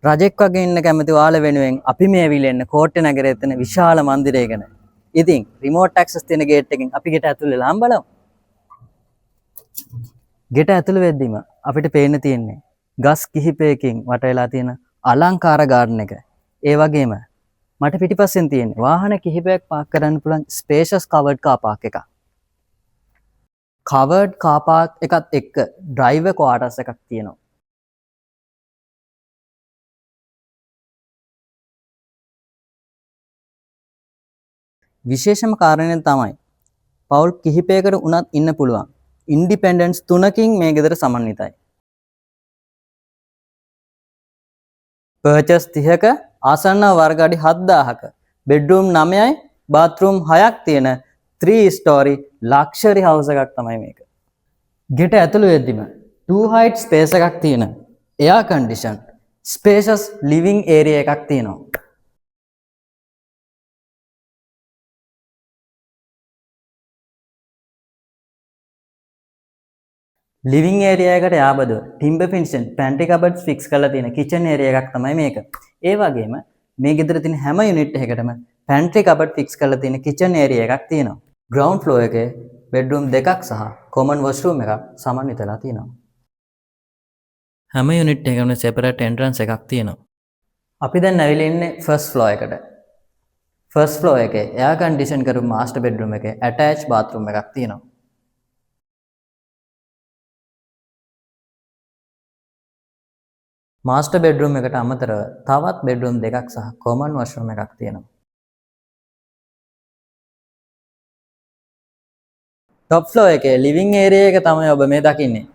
රජෙක් වගේ ඉන්න කැමති ඔයාලා වෙනුවෙන් අපි මේ ඇවිල්ලා ඉන්න කෝට්ටේ නගරයේ තියෙන විශාල මන්දිරය ගැන. ඉතින් රිමෝට් ඇක්සස් තියෙන ගේට් එකෙන් අපි ගෙට ඇතුල් වෙලාම බලමු. ගෙට ඇතුල් වෙද්දිම අපිට පේන්න තියෙන්නේ ගස් කිහිපයකින් වට වෙලා තියෙන අලංකාර ගාඩන් එක. ඒ වගේම මට පිටිපස්සෙන් තියෙන්නේ වාහන කිහිපයක් පාක් කරන්න පුළුවන් ස්පේෂස් කවර්ඩ් කාර් පාක් එකක්. කවර්ඩ් කාර් පාක් එකත් එක්ක ඩ්‍රයිවර් ක්වාටර්ස් එකක් තියෙනවා. විශේෂම කාරණය තමයි පවුල් කිහිපයකට උනත් ඉන්න පුළුවන්. ඉන්ඩිපෙන්ඩන්ස් 3කින් මේ ගෙදර සමන්විතයි. පර්චස් 30ක ආසන්න වර්ග අඩි 7000ක බෙඩ්රූම් 9යි බාත්රූම් 6ක් තියෙන 3 ස්ටෝරි ලක්ෂරි හවුස් එකක් තමයි මේක. ගෙට ඇතුළු වෙද්දිම 2 height ස්පේස් එකක් තියෙන එයා කන්ඩිෂන් ස්පේෂස් ලිවිං ඒරියා එකක් තියෙනවා. ලිවිං ඒරියා එකට යාබදව ටිම්බර් ෆිනිෂන් පැන්ට්‍රි කබඩ්ස් ෆික්ස් කරලා තියෙන කිචන් ඒරියා එකක් තමයි මේක. ඒ වගේම මේ ගෙදර තියෙන හැම යුනිට් එකකටම පැන්ට්‍රි කබඩ් ෆික්ස් කරලා තියෙන කිචන් ඒරියා එකක් තියෙනවා. ග්‍රවුන්ඩ් ෆ්ලෝර් එකේ බෙඩ්රූම් දෙකක් සහ කොමන් වොෂ්රූම් එකක් සමන්විතලා තියෙනවා. හැම යුනිට් එකකම සෙපරේට් එන්ට්‍රන්ස් එකක් තියෙනවා. අපි දැන් ඇවිල්ලා ඉන්නේ ෆස්ට් ෆ්ලෝර් එකට. ෆස්ට් ෆ්ලෝර් එකේ එයා කන්ඩිෂන් කරපු මාස්ටර් බෙඩ්රූම් එකේ ඇටච් බාත්රූම් එකක් තියෙනවා. මාස්ටර් බෙඩ්රූම් එකට අමතරව තවත් බෙඩ්රූම් දෙකක් සහ කොමන් වොෂ්රූම් එකක් තියෙනවා. টොප් ෆ්ලෝර් එකේ ලිවිං ඒරියා එක තමයි ඔබ මේ දකින්නේ.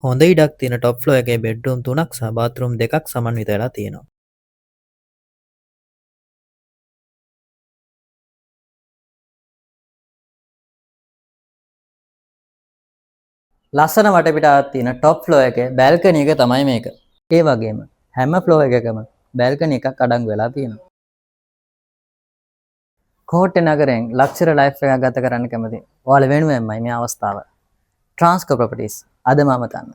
හොඳ ඉඩක් තියෙන টොප් ෆ්ලෝර් එකේ බෙඩ්රූම් 3ක් සහ බාත්රූම් දෙකක් සමන්විත වෙලා තියෙනවා. ලස්සන වටපිටාවක් තියෙන টොප් ෆ්ලෝර් එකේ බැල්කනි එක තමයි මේක. ඒ වගේම හැම ෆ්ලෝර් එකකම බැල්කනි එකක් අඩංගු වෙලා තියෙනවා. කෝට්ටේ නගරයෙන් ලක්ෂර ලයිෆ් එකක් ගත කරන්න කැමති ඔයාලා වෙනුවෙන්මයි මේ අවස්ථාව. ට්‍රාන්ස්කෝ ප්‍රොපර්ටිස් අදම අමතන්න.